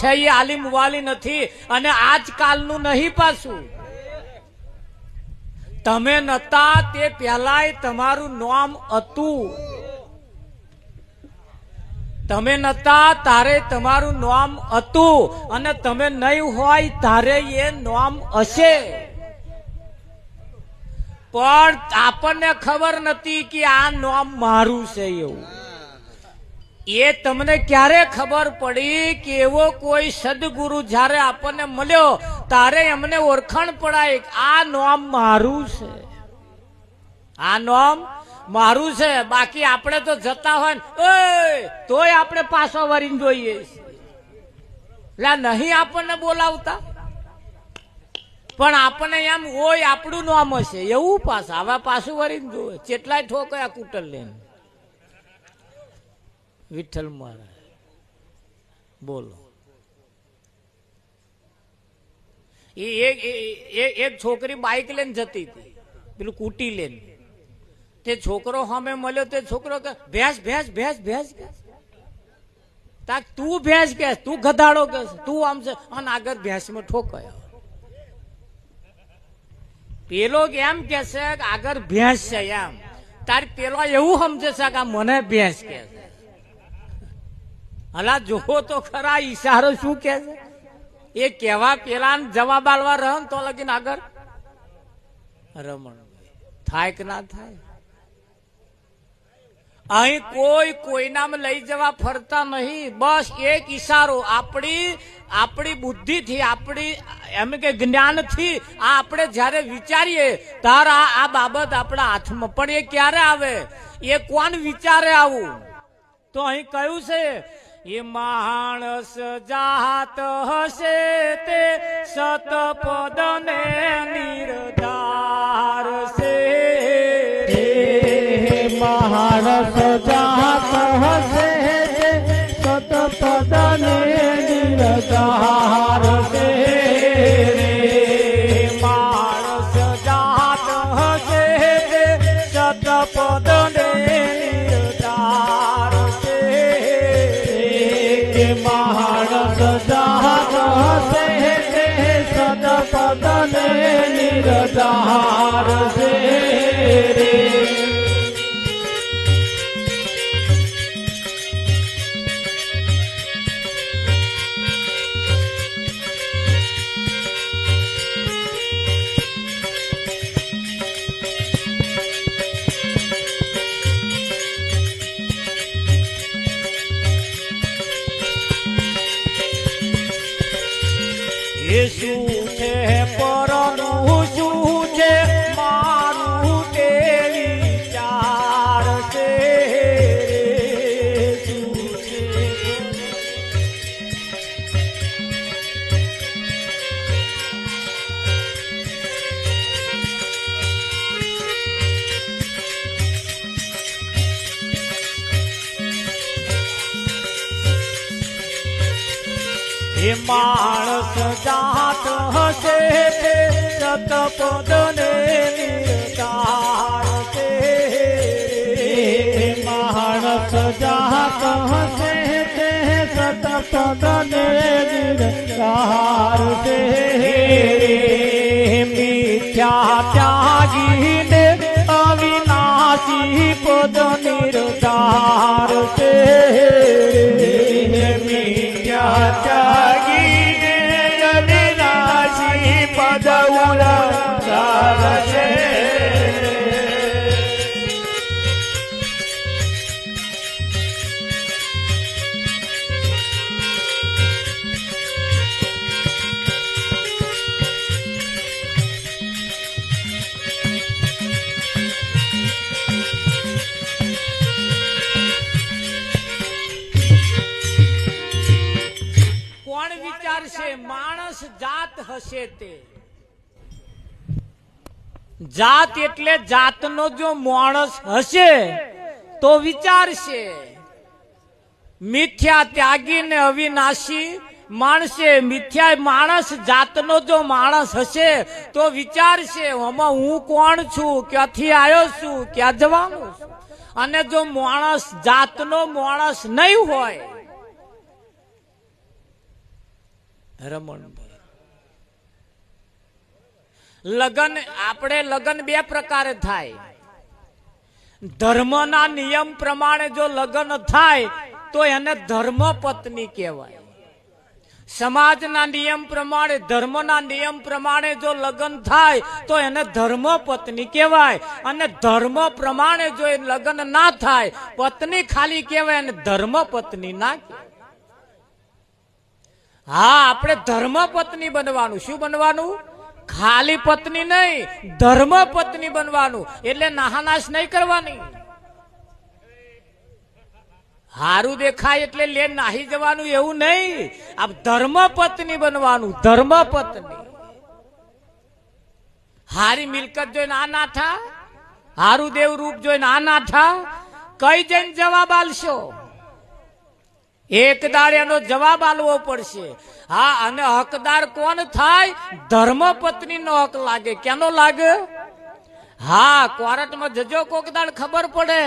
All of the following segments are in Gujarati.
છે એ આલી મુવાલી નથી અને આજકાલનું નહીં પાછું. તમે નતા તે પહેલાય તમારું નામ હતું. તમે નતા તારે તમારું નામ હતું અને તમે નહીં હોય તારે એ નામ હશે. પણ આપણને ખબર નથી કે આ નામ મારું છે એવું. એ તમને ક્યારે ખબર પડી કે એવો કોઈ સદગુરુ જ્યારે આપણને મળ્યો તારે એમને ઓળખાણ પડાય આ નામ મારું છે, આ નામ મારું છે. બાકી આપણે તો જતા હોય ને તોય આપણે પાછો વળીને જોઈએ એટલે નહીં આપણને બોલાવતા, પણ આપણને એમ હોય આપણું નામ હશે એવું. પાછા હવે પાછું વળીને જોવે કેટલાય ઠોકયા કુટર લઈને. વિઠ્ઠલ મહારાજ બોલો. એક છોકરી બાઇક લઈને જતી હતી પેલું કૂટી લઈને. તે છોકરો સામે મળ્યો. તે છોકરો કે ભેંસ ભેંસ ભેંસ ભેંસ કે તું ભેંસ કે તું ગધાડો કે તું આમ છે અને આગળ ભેંસમાં ઠોકાયો. પેલો એમ કે છે કે આગળ ભેંસ છે એમ. તાર પેલો એવું સમજે છે કે મને ભેંસ કે છે. હલા જોવો તો ખરા ઈશારો શું કે છે એ કેવા પેલા જવાબ આલવા રહે તો લગીને આગળ રમણ થાય કે ના થાય. અહીં કોઈ કોઈનામાં લઈ જવા ફરતા નહીં. બસ એક ઈશારો આપણી બુદ્ધિથી આપણી એમ કે જ્ઞાનથી આ આપણે જયારે વિચારીએ ત્યારે આ બાબત આપણા હાથમાં. પણ એ ક્યારે આવે એ કોણ વિચારે આવું? તો અહીં કયું છે એ માણસ જાત હશે તે સતપદ ને નિર્ધાર છે. માણસ જાત હશે સતપદ ને નિર્ધાર છે. માણસ જાત હશે સતપદ ને નિર્ધાર છે. માણસ જાત હશે સતપદ ને નિર્ધાર છે. એ શું છે પરનું શું છે મારું તે વિચાર છે. શું છે એ માણસ જાત હશે તે સતપદ ને નિર્ધાર છે. માણસ જાત હશે તે સતપદ ને નિર્ધાર છે. મિથ્યા ત્યાગીને અવિનાશી પદ નિર્ધાર છે. મિથ્યા ત્યાગીને અવિનાશી પદ નિર્ધાર છે. માણસ જાત હશે તે. જાત એટલે જાતનો જો માણસ હશે તો વિચારશે. મિથ્યા ત્યાગી ને અવિનાશી માણસે મિથ્યા માણસ જાતનો જો માણસ હશે તો વિચારશે આમાં હું કોણ છું, ક્યાંથી આવ્યો છું, ક્યાં જવાનું છું. અને જો માણસ જાતનો માણસ નહીં હોય રમણભાઈ, લગન આપણે લગન બે પ્રકારે થાય. ધર્મના નિયમ પ્રમાણે જો લગન થાય તો એને ધર્મ પત્ની કહેવાય. સમાજના નિયમ પ્રમાણે, ધર્મના નિયમ પ્રમાણે જો લગન થાય તો એને ધર્મ પત્ની કહેવાય. અને ધર્મ પ્રમાણે જો એ લગન ના થાય, પત્ની ખાલી કહેવાય અને ધર્મ પત્ની ના કહેવાય. હા, આપણે ધર્મ પત્ની બનવાનું. શું બનવાનું? ખાલી પત્ની નહીં, ધર્મ પત્ની બનવાનું. એટલે નાહાનાશ નહીં કરવાની. હારું દેખાય એટલે લે નાહી જવાનું એવું નહીં. આ ધર્મ પત્ની બનવાનું. ધર્મ પત્ની. હારી મિલકત જોઈને આ નાઠા, હારું દેવ રૂપ જોઈને આ નાઠા, કઈ જઈને જવાબ આલશો? એક દાડે એનો જવાબ આલવો પડશે. હા, અને હકદાર કોણ થાય? ધર્મ પત્ની નો હક લાગે. કેનો લાગે? હા, કોર્ટમાં જજો કોક દાડ ખબર પડે.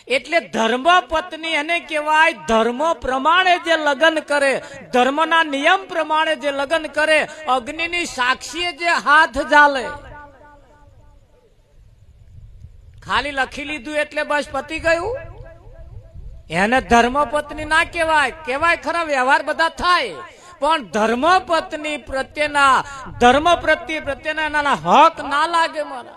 એટલે ધર્મ પત્ની એને કહેવાય. ધર્મ પ્રમાણે જે લગ્ન કરે, ધર્મના નિયમ પ્રમાણે જે લગ્ન કરે, અગ્નિની સાક્ષીએ જે હાથ ઝાલે. ખાલી લખી લીધું એટલે બસ પતી ગયું, એને ધર્મ પત્ની ના કહેવાય. કહેવાય ખરા, વ્યવહાર બધા થાય, પણ ધર્મ પત્ની પ્રત્યેના, ધર્મ પ્રત્યેના એના હક ના લાગે. મારા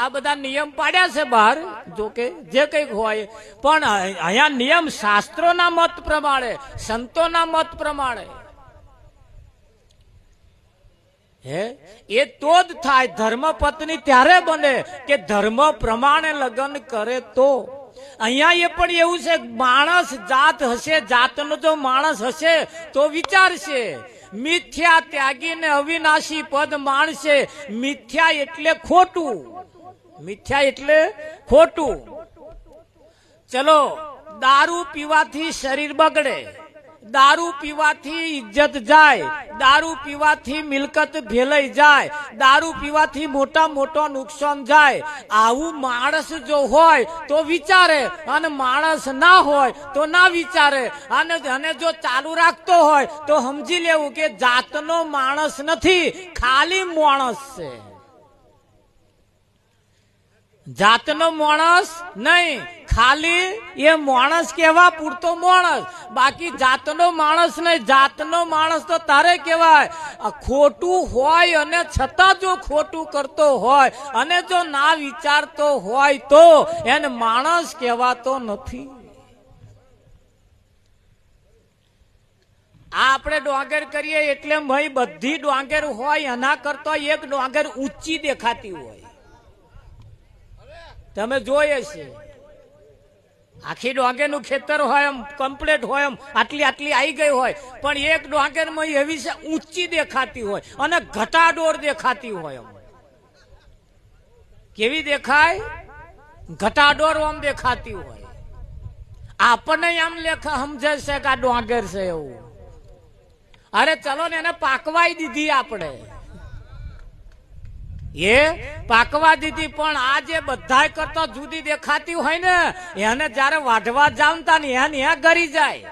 આ બધા નિયમ પાડ્યા છે બહાર, જોકે જે કઈક હોય, પણ અહીંયા નિયમ શાસ્ત્રોના મત પ્રમાણે, સંતોના મત પ્રમાણે હે એ તો જ થાય. ધર્મ પત્ની ત્યારે બને કે ધર્મ પ્રમાણે લગ્ન કરે તો. અહીંયા એ પણ એવું છે, માણસ જાત હશે, જાતનો જો માણસ હશે તો વિચારશે. મિથ્યા ત્યાગીને અવિનાશી પદ માણશે. મિથ્યા એટલે ખોટું. મિથ્યા એટલે ખોટું. ચલો, દારૂ પીવાથી શરીર બગડે, દારૂ પીવાથી ઇજ્જત જાય, દારૂ પીવાથી મિલકત ભેલાઈ જાય, દારૂ પીવાથી મોટો નુકસાન જાય. આવું માણસ જો હોય તો વિચારે, અને માણસ ના હોય તો ના વિચારે. અને જો ચાલુ રાખતો હોય તો સમજી લેવું કે જાતનો માણસ નથી, ખાલી માણસ છે. જાતનો માણસ નહીં, ખાલી એ માણસ કેવા પૂરતો માણસ, બાકી જાતનો માણસ નહીં. જાતનો માણસ તો તારે કહેવાય ખોટું હોય અને છતાં જો ખોટું કરતો હોય અને જો ના વિચારતો હોય તો એને માણસ કહેવાતો નથી. આ આપણે ડોંગર કરીએ એટલે ભાઈ બધી ડોંગર હોય એના કરતા એક ડોંગર ઊંચી દેખાતી હોય. તમે જોઈએ છે, આખી ડોંગરનું ખેતર હોય એમ કમ્પ્લીટ હોય એમ આટલી આવી ગઈ હોય, પણ એક ડોંગરમાં એવી છે ઊંચી દેખાતી હોય અને ઘટાડોળ દેખાતી હોય. એમ કેવી દેખાય? ઘટાડોળ આમ દેખાતી હોય. આપણને એમ લેખા સમજે છે કે આ ડોંગર છે એવું. અરે ચલો ને, એને પાકવાઈ દીધી આપણે, એ પાકવા દીધી, પણ આ જે બધા કરતા જુદી દેખાતી હોય ને એને જયારે વાઢવા જામતા ને એને ગરી જાય.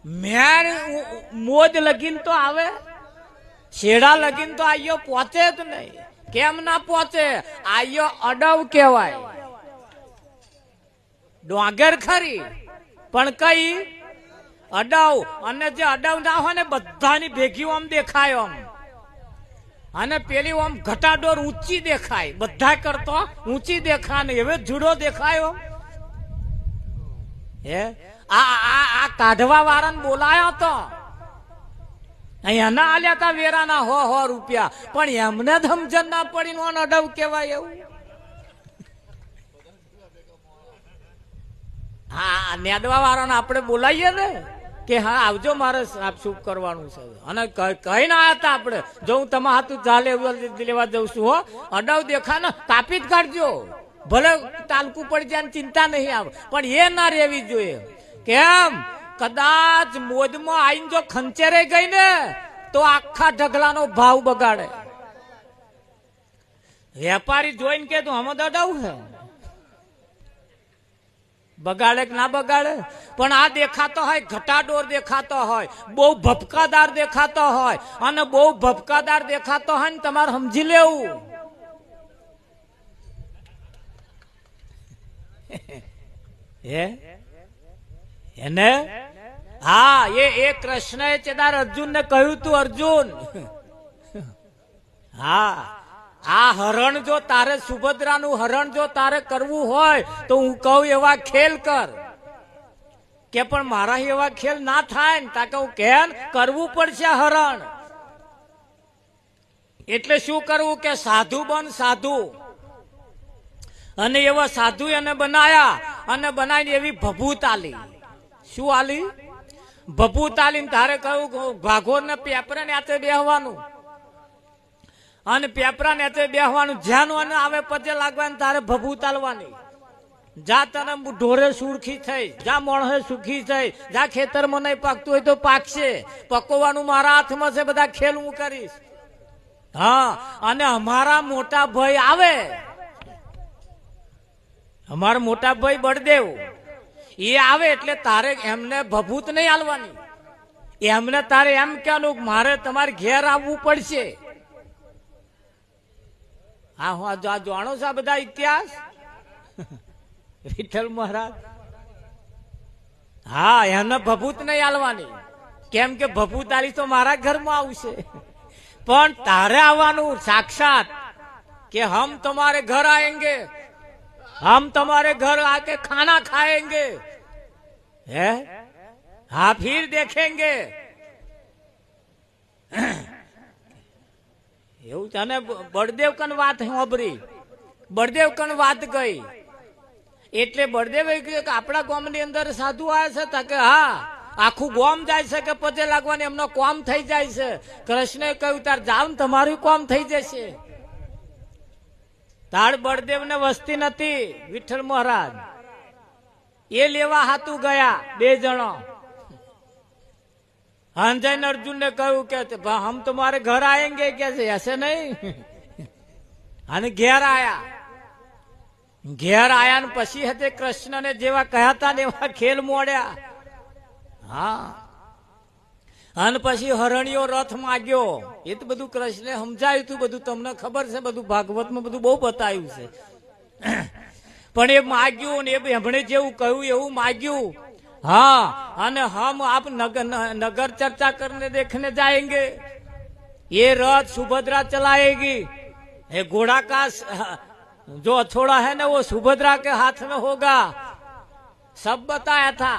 મેર મોજ લગીન તો આવે, છેડા લગીન તો આયો પહોંચે જ નહીં. કેમ ના પહોંચે? આયો અડવ કહેવાય. ડોંગર ખરી પણ કઈ અડવ. અને જે અડવ ના હોય ને બધાની ભેગી આમ દેખાય આમ, અને પેલી આમ ઘટાડોર ઊંચી દેખાય, બધા કરતો ઊંચી દેખાય ને હવે જુડો દેખાયો. હે આ કાઢવા વાળાને બોલાયો તો અહીંયા આલ્યા હતા વેરાના 100 રૂપિયા, પણ એમને જ સમજણ ના પડી નો અડવ કેવાય એવું. હા, નેદવા વાળાને આપણે બોલાવીએ ને કે હા આવજો, મારે સાફ સૂફ કરવાનું છે. અને કઈ ના હતા આપણે, જો હું તમારા હાથું ચાલે લેવા જઉં છું, હો અડવ દેખા ને કાપી જ કાઢજો, ભલે તાલકું પડી જાય, ચિંતા નહીં આવે, પણ એ ના રહેવી જોઈએ. કેમ? કદાચ મોજમાં આવીને જો ખંચેરે ગઈ ને તો આખા ઢગલાનો ભાવ બગાડે. વેપારી જોઈને કે તું હમદ અડાવ હે, બગાડે કે ના બગાડે? પણ આ દેખાતો હોય ઘટાડોર દેખાતો હોય, બહુ ભપકાદાર દેખાતો હોય, અને બહુ ભપકાદાર દેખાતો હોય ને તમારે સમજી લેવું એને હા એ કૃષ્ણએ ચેદાર અર્જુનને કહ્યું તું, અર્જુન હા આ હરણ જો તારે સુભદ્રાનું હરણ જો તારે કરવું હોય તો હું કહું એવા ખેલ કર. કે પણ મારા એવા ખેલ ના થાય ને તાકે હું કેમ કરવું પડશે હરણ. એટલે શું કરવું કે સાધુ બન સાધુ. અને એવા સાધુ એને બનાયા અને બનાવીને એવી ભભૂત આલી. શું આલી? ભભૂત આલીને તારે કહ્યું ભાગોર ને પેપરે ને આતે બેહવાનું, અને પેપરા ને આતે બેહવાનું, જ્યાં આવે પજે લાગવાનું તારે ભભૂત આલવાની. જા તને ઢોરે સુરખી થઈ, જા મોણસે સુખી થઈ, જા ખેતરમાં નહીં પાકતું હોય તો પાકશે, પકવવાનું મારા હાથમાં છે, બધા ખેલ હું કરીશ. હા અને અમારા મોટા ભાઈ આવે, અમારા મોટા ભાઈ બળદેવ એ આવે એટલે તારે એમને ભભૂત નહીં આલવાની, એમને તારે એમ કહેવાનું મારે તમારે ઘેર આવવું પડશે. હા હું જાણો છો આ બધા ઇતિહાસ વિઠ્ઠલ મહારાજ. હા એને ભભૂત નહીં આલવાની, કેમ કે ભભૂત આલી તો મારા ઘરમાં આવશે. પણ તારે આવવાનું સાક્ષાત કે હમ તમારે ઘર આएंगे, हम तुम्हारे घर आके खाना खाएंगे, है हाँ फिर देखेंगे. એવું તને બળદેવ કન વાત સાંભળી, બળદેવ કન વાત ગઈ એટલે બળદેવ કહ્યું કે આપણા ગામની અંદર સાધુ આવ્યા છે કે હા આખું ગામ જાય છે કે પજે લાગવાની એમનો કામ થઈ જાય છે. કૃષ્ણે કહ્યું તાર જાવ ને તમારું કામ થઈ જશે. તાળ બળદેવ ને વસ્તી નથી, વિઠ્ઠલ મહારાજ એ લેવા હાતું ગયા બે જણો. અંજન અર્જુન ને કહ્યું કે હમ તમારે ઘર આएंगे કે ऐसे नहीं. અને ઘેર આયા, ઘેર આયા ને પછી હતે કૃષ્ણ ને જેવા કહ્યા હતા ને એવા ખેલ મોડ્યા. હા અને પછી હરણીયો રથ માગ્યો. એ તો બધું કૃષ્ણે સમજાયું તું, બધું તમને ખબર છે, બધું ભાગવતમાં બધું બહુ બતાવ્યું છે. પણ એ માગ્યું ને એ એમણે જેવું કહ્યું એવું માગ્યું. हाँ અને हम आप नगर चर्चा करने देखने जाएंगे, ये रथ सुभद्रा चलाएगी, ये घोड़ा का जो हथौड़ा है ना वो सुभद्रा के हाथ में होगा, सब बताया था.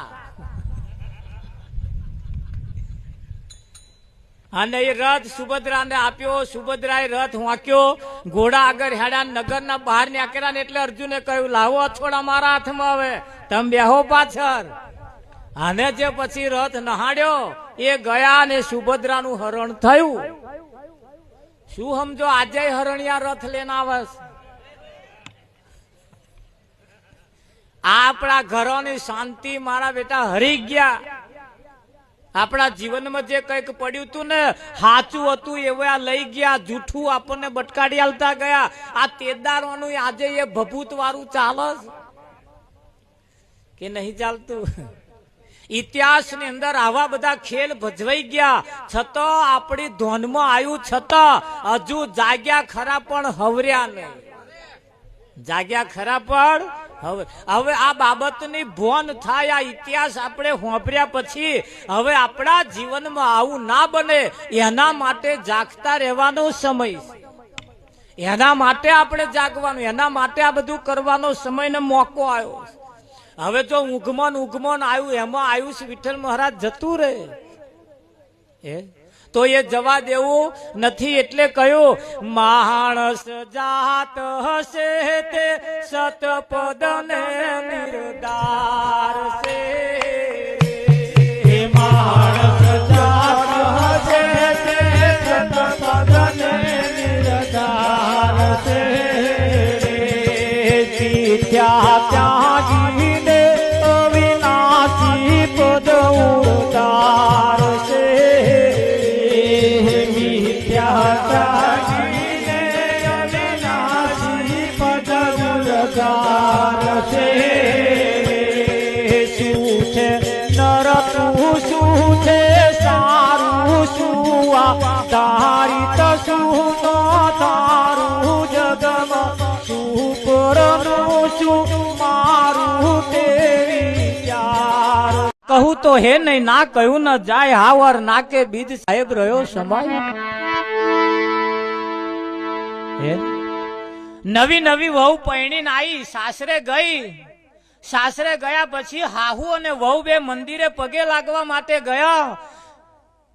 અને એ રથ સુભદ્રાને આપ્યો, સુભદ્રાએ રથ વાંક્યો, ઘોડા આગળ હેડા, નગરના બહાર નીકળ્યા ને એટલે અર્જુને કહ્યું લાવો હથોડા મારા હાથમાં, હવે તમે બેહો પાછળ. અને જે પછી રથ નહાડ્યો એ ગયા ને સુભદ્રાનું હરણ થયું. શું સમજો આજે હરણિયા રથ લઈને આવે? આપણા ઘરોની શાંતિ મારા બેટા હરી ગયા. આપણા જીવનમાં જે કંઈક પડ્યું હતું ને સાચું હતું એવું આ લઈ ગયા, જૂઠું આપણને બટકાડી આલતા ગયા. આ તેદારોનું આજે એ ભભૂત વાળું ચાલે કે નહીં ચાલતું? ઇતિહાસ ની અંદર આવા બધા ખેલ ભજવાઈ ગયા, છતાં આપણી ધોનમાં આવ્યું, છતાં હજુ જાગ્યા ખરા પણ હવર્યા નહીં. જાગ્યા ખરા પણ હવે આ બાબતની ભોન થાય. આ ઇતિહાસ આપણે હોંભર્યા પછી હવે આપણા જીવનમાં આવું ના બને એના માટે જાગતા રહેવાનો સમય છે. એના માટે આપણે જાગવાનું, એના માટે આ બધું કરવાનો સમય ને મોકો આવ્યો. હવે જો ઊંઘમન આવ્યું એમાં આવ્યું છે વિઠ્ઠલ મહારાજ જતું રહે તો એ જવા દેવું નથી. એટલે કહ્યું માણસ જાત હશે તે સતપદ ને નિર્દાર છે. માણસ જાત હશે તે સતપદ ને નિર્દાર છે. ત્યાં ત્યાગીને અવિનાશી પદ ઉતાર છે. મિથ્યા ત્યાગીને અવિનાશી પદ ઉતાર છે. છે નર તું શું છે સારું શું આ તારી તો શું નો તારું જગમાં શું પરનું શું મારું તેરી યાર કહું તો હે નહીં ના કહ્યું ન જાય હાવર નાકે બીજ સાહેબ રહ્યો સમાય હે નવી નવી વહુ પૈણીને આવી સાસરે ગઈ સાસરે ગયા પછી હાહુ અને વહુ બે મંદિરે પગે લાગવા માટે ગયા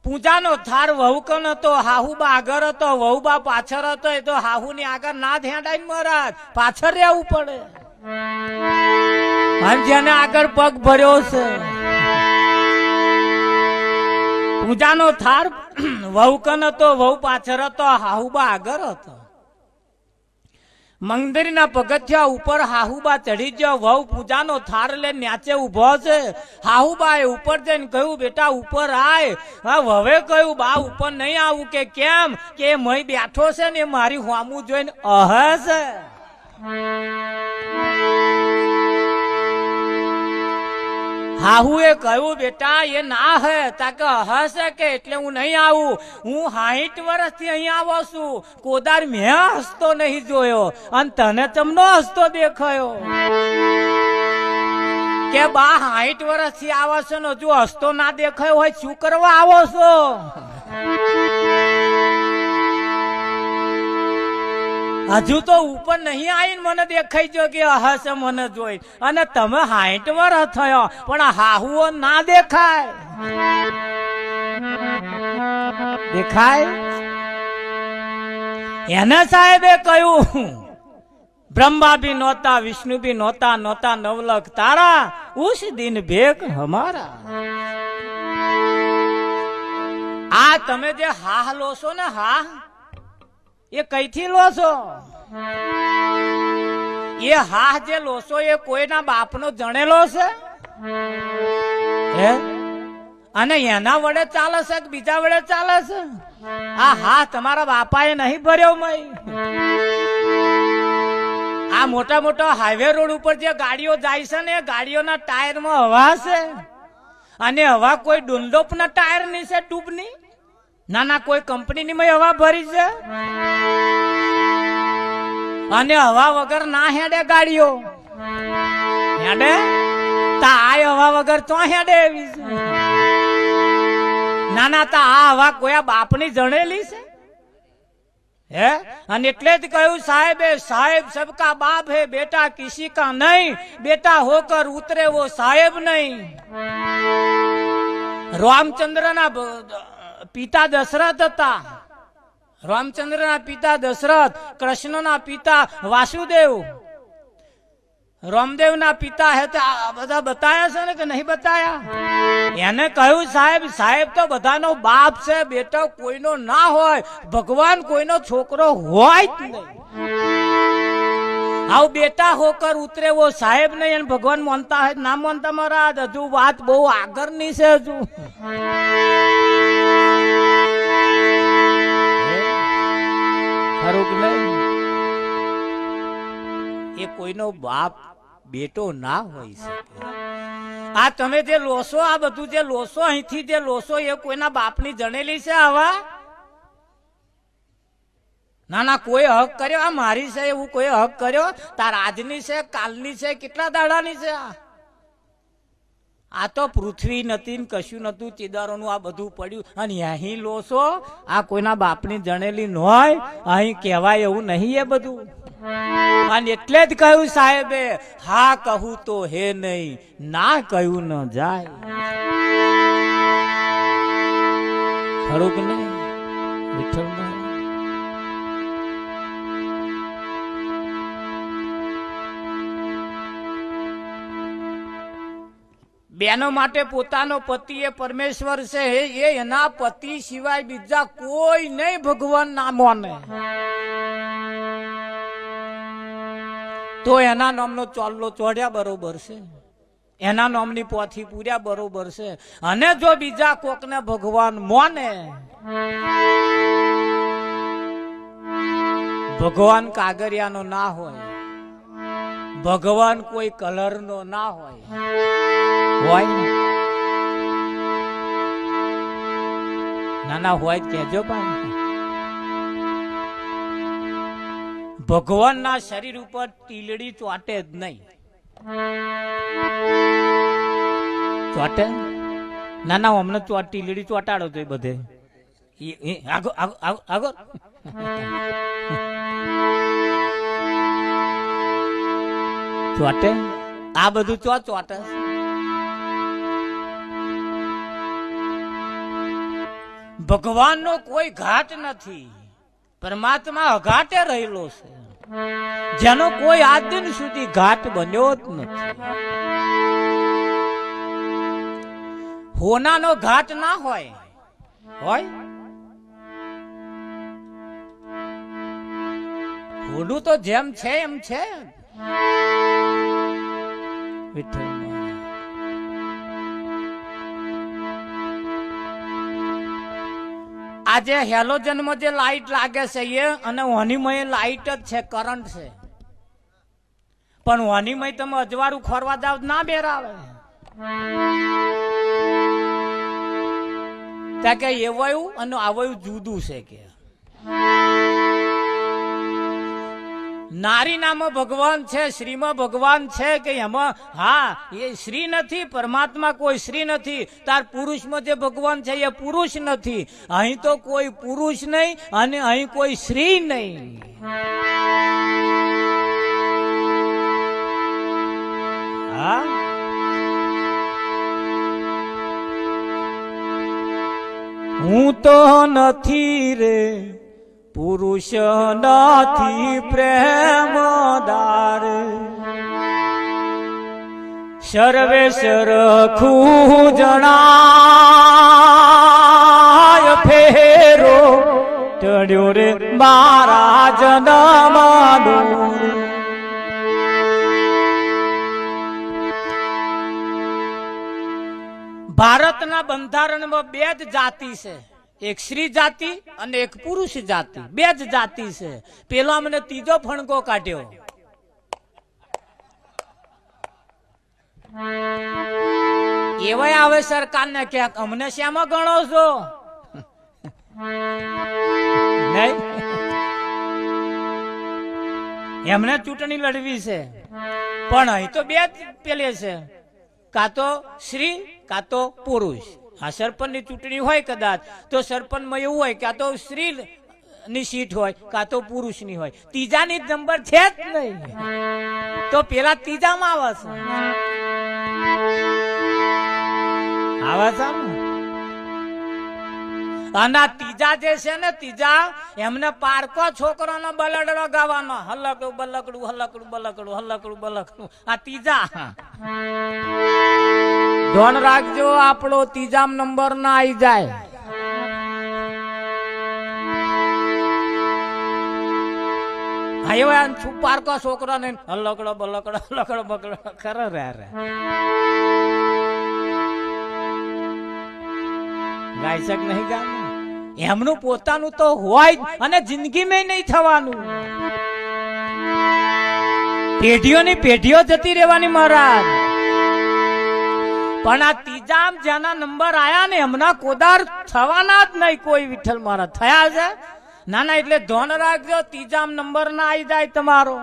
પૂજાનો થાર વહુ કન હતો હાહુબા આગળ હતો વહુબા પાછળ હતો એ તો હાહુની આગળ ના ધ્યાડાઈ મહારાજ પાછળ રહેવું પડે અને જેને આગળ પગ ભર્યો છે પૂજાનો થાર વહુ કન હતો વહુ પાછળ હતો હાહુબા આગળ હતો મંદિરના પગથિયા ઉપર હાહુબા ચડી ગયો વહુ પૂજાનો થાર લે ન્યાચે ઉભો છે હાહુબાએ ઉપર જઈને કહ્યું બેટા ઉપર આય હા હવે કહ્યું બા ઉપર નહીં આવું કે કેમ કે મય બેઠો છે ને મારી હોમું જોઈને છે હાહુએ કહ્યું બેટા એ ના હે તાકે હશે કે એટલે હું નહીં આવું હું 60 વર્ષથી અહીં આવો છું કોદાર મેં હસતો નહીં જોયો અને તને ચમનો હસતો દેખાયો કે બા 60 વર્ષથી આવો છો ને હજુ હસતો ના દેખાયો હોય શું કરવા આવો છો હજુ તો ઉપર નહીં આવીને મને દેખાઈ ગયો કે હશે મને જોઈ અને તમે 60 વર્ષ થયો પણ હાહુઓ ના દેખાય દેખાય એને સાહેબે કહ્યું બ્રહ્મા ભી નહોતા વિષ્ણુ ભી નહોતા નહોતા નવલખ તારા ઉસ દિન ભેગ હમારા આ તમે જે હાહ લો છો ને હાહ એ કઈથી લો છો એ હાહ જે લોસો એ કોઈના બાપનો જણેલો છે હે અને એના વડે ચાલે છે કે બીજા વડે ચાલે છે આ હાહ તમારા બાપાએ નહીં ભર્યો મય આ મોટા મોટા હાઈવે રોડ ઉપર જે ગાડીઓ જાય છે ને ગાડીઓના ટાયરમાં હવા છે અને હવા કોઈ ડુંડોપના ટાયર ની છે ટ્યુબની ના ના કોઈ કંપનીની માં હવા ભરી છે અને હવા વગર ના હેડે ગાડીઓ હેડે તા આ હવા વગર તો હેડે એવી છે ના ના તા આ હવા કોઈ બાપની જણેલી છે હે અને એટલે જ કહ્યું સાહેબ સાહેબ સબકા બાપ હે બેટા કિસી કા નહીં બેટા હોકર ઉતરે વો સાહેબ નહીં રામચંદ્ર ના પિતા દશરથ હતા રામચંદ્રના પિતા દશરથ કૃષ્ણના પિતા વાસુદેવ રામદેવના પિતા હે બધા બતાયા છે ને કે નહીં બતાયા એને કહ્યું સાહેબ સાહેબ તો બધાનો બાપ છે બેટો કોઈનો ના હોય ભગવાન કોઈનો છોકરો હોય જ નહીં આવું બેટા હોકર ઉતરે વો સાહેબ નહીં અને ભગવાન માનતા હોય ના માનતા મહારાજ હજુ વાત બહુ આગળની છે હજુ ખરું કે નહીં એ કોઈનો બાપ બેટો ના હોય શકે આ તમે જે લોસો આ બધું જે લોસો અહીંથી જે લોસો એ કોઈના બાપની જણેલી છે આવા ના ના કોઈ હક કર્યો આ મારી છે એવું કોઈ હક કર્યો તાર આજની છે કાલની છે કેટલા દાડાની છે આ તો પૃથ્વી નથી ને કશું નતું ચિદારોનું આ બધું પડ્યું અને અહીં લોસો આ કોઈના બાપની જણેલી ન હોય અહીં કહેવાય એવું નહીં એ બધું અને એટલે જ કહ્યું સાહેબે હા કહું તો હે નહીં ના કહ્યું ન જાય ખરું કે નહીં વિઠ્ઠલ બેનો માટે પોતાનો પતિ એ પરમેશ્વર છે એ એના પતિ સિવાય બીજા કોઈ નહીં ભગવાન ના માને તો એના નામનો ચોલ્લો ચોડ્યા બરોબર છે એના નામની પોથી પૂર્યા બરોબર છે અને જો બીજા કોકને ભગવાન માને ભગવાન કાગરિયાનો ના હોય ભગવાન કોઈ કલર નો ના હોય નાના હોય કેજો પણ ભગવાન ના શરીર ઉપર ટીલડી ચોટે જ નહીં. ચોટે નાના અમને ટીલડી ચોટાડો તો બધે આગો આગો આગો ચોટે આ બધું ચોટે. ભગવાન નો કોઈ ઘાટ નથી. પરમાત્મા અઘાટે રહેલો છે, જેનો કોઈ આજ દિન સુધી ઘાટ બન્યો જ નથી. હોનાનો ઘાટ ના હોય હોનું તો જેમ છે એમ છે. વિઠ્ઠલ આજે હેલોજનમાં જે લાઈટ લાગે છે એ અને હોનીમય લાઈટ જ છે, કરંટ છે. પણ હોનીમય તમે અજવાળું ખોરવા જાવ ના બેરાવે. ત્યાં કે એવાયું અને આવાયું જુદું છે કે નારી નામાં ભગવાન છે, શ્રીમાં ભગવાન છે કે એમાં હા એ શ્રી નથી. પરમાત્મા કોઈ શ્રી નથી. તાર પુરુષમાં જે ભગવાન છે એ પુરુષ નથી. અહીં તો કોઈ પુરુષ નહીં અને અહીં કોઈ શ્રી નહીં. હા હું તો નથી રે પુરુષ નથી પ્રેમદાર, સર્વે સરખું જણાય ફેરો ચડ્યો રે મારા જન્મનો. ભારતના બંધારણમાં બે જ જાતિ છે, એક સ્ત્રી જાતિ અને એક પુરુષ જાતિ. બે જ જાતિ છે. પેલા મને ત્રીજો ફણકો કાઢ્યો. એવાય આવે સરકારને કે અમને શ્યામાં ગણો છો? નહીં, એમને ચૂંટણી લડવી છે પણ અહીં તો બે જ પેલે છે, કાં તો સ્ત્રી કાં તો પુરુષ. આ સરપંચ ની ચૂંટણી હોય કદાચ તો સરપંચમાં એવું હોય કાં તો સ્ત્રી ની સીટ હોય કાં તો પુરુષ ની હોય. ત્રીજાની નંબર છે જ નહીં. તો પેલા ત્રીજામાં આવે છે અને ત્રીજા જે છે ને ત્રીજા એમને પારકો છોકરાનો બલડડો ગાવાનો હલકડું બલકડું હલકડું બલકડું હલકડું બલકડું. આ ત્રીજા ધ્યાન રાખજો આપણો ત્રીજામ નંબર ના આવી જાય. પારકો છોકરો ને હલકડો બલકડો હલકડો બકડો ખરો રે ગાય શક નહીં ગા. એમનું પોતાનું તો હોય અને જિંદગીમાં નહીં થવાનું. પેઢીઓની પેઢીઓ જતી રહેવાની મહારાજ. પણ આ ત્રીજામ જેના નંબર આયા ને એમના કોદાર થવાના જ નહીં કોઈ. વિઠ્ઠલ મહારાજ થયા છે ના એટલે ધોન રાખજો ત્રીજામ નંબર ના આવી જાય તમારો.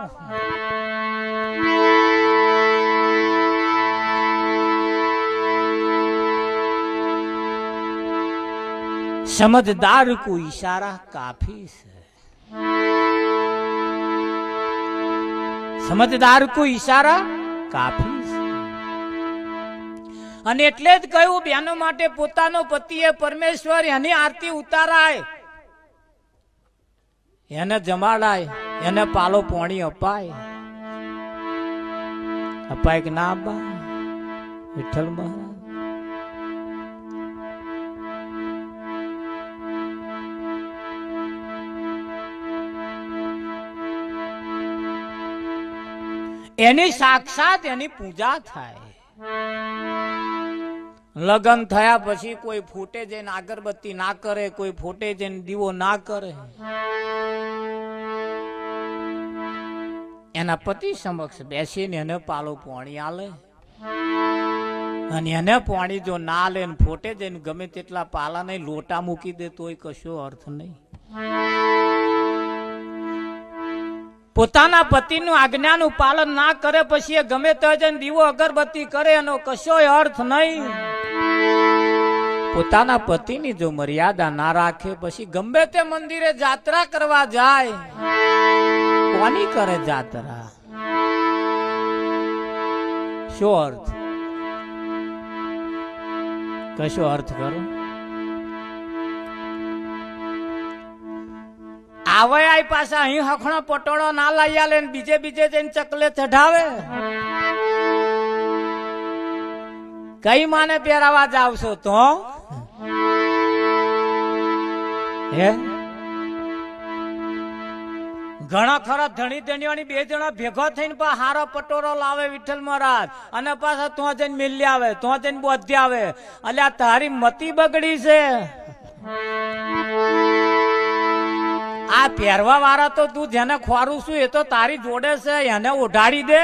સમજદાર કો ઈશારા કાફી છે. સમજદાર કો ઈશારા કાફી છે. અને એટલે જ કહ્યું બેનો માટે પોતાનો પતિએ પરમેશ્વર એની આરતી ઉતારાય, એને જમાડાય, એને પાલો પોણી અપાય. અપાય કે ના અપાય? વિઠ્ઠલ મહારાજ એની સાક્ષાત એની પૂજા થાય. લગ્ન થયા પછી કોઈ ફૂટે જઈને અગરબત્તી ના કરે, કોઈ ફૂટે જઈને દીવો ના કરે. એના પતિ સમક્ષ બેસીને એને પાલો પાણી આલે અને એને પાણી જો ના લે ને ફોટે જઈને ગમે તેટલા પાલા નહીં લોટા મૂકી દે તોય કશો અર્થ નહીં. પોતાના પતિનું આજ્ઞાનું પાલન ના કરે પછી એ ગમે તો જઈને દીવો અગરબત્તી કરે એનો કશો અર્થ નહીં. પોતાના પતિની જો મર્યાદા ના રાખે પછી ગમે તે મંદિરે જાત્રા કરવા જાય, કોની કરે જાત્રા? શું અર્થ? કશો અર્થ કરો? આવે આય પાછા અહીં હખણો પટોળો ના લઈ આલે ને બીજે જઈને ચકલે ચઢાવે. કઈ માને પહેરાવા જાવશો તો હે? ઘણા ખરા ધણી ધણીઓની બે જણા ભેગો થઈને પા હારો પટોરો લાવે વિઠ્ઠલ મહારાજ અને પાછા તો જઈને મિલી આવે, તો જઈને બોધી આવે. અલ્યા તારી મતી બગડી છે. આ પહેરવા વાળા તો તું જેને ખોરું છું એ તો તારી જોડે છે, એને ઓઢાડી દે.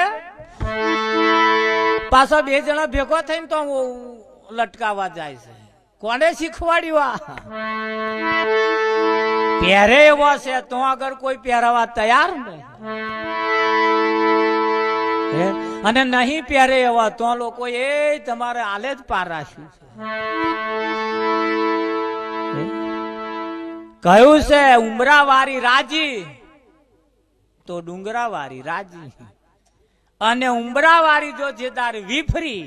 પાછો બે જણા ભેગો થઈને તો લટકાવા જાય છે. કોને શીખવાડ્યું? પહેરે એવો છે તો આગળ કોઈ પહેરાવા તૈયાર નહીં, અને નહીં પહેરે એવા તો લોકો એ તમારે આલે જ પાર રાખ્યું છે. કહ્યું છે ઉમરાવારી રાજી તો ડુંગરાવારી રાજી, અને ઉમરાવારી જો જેદાર વિફરી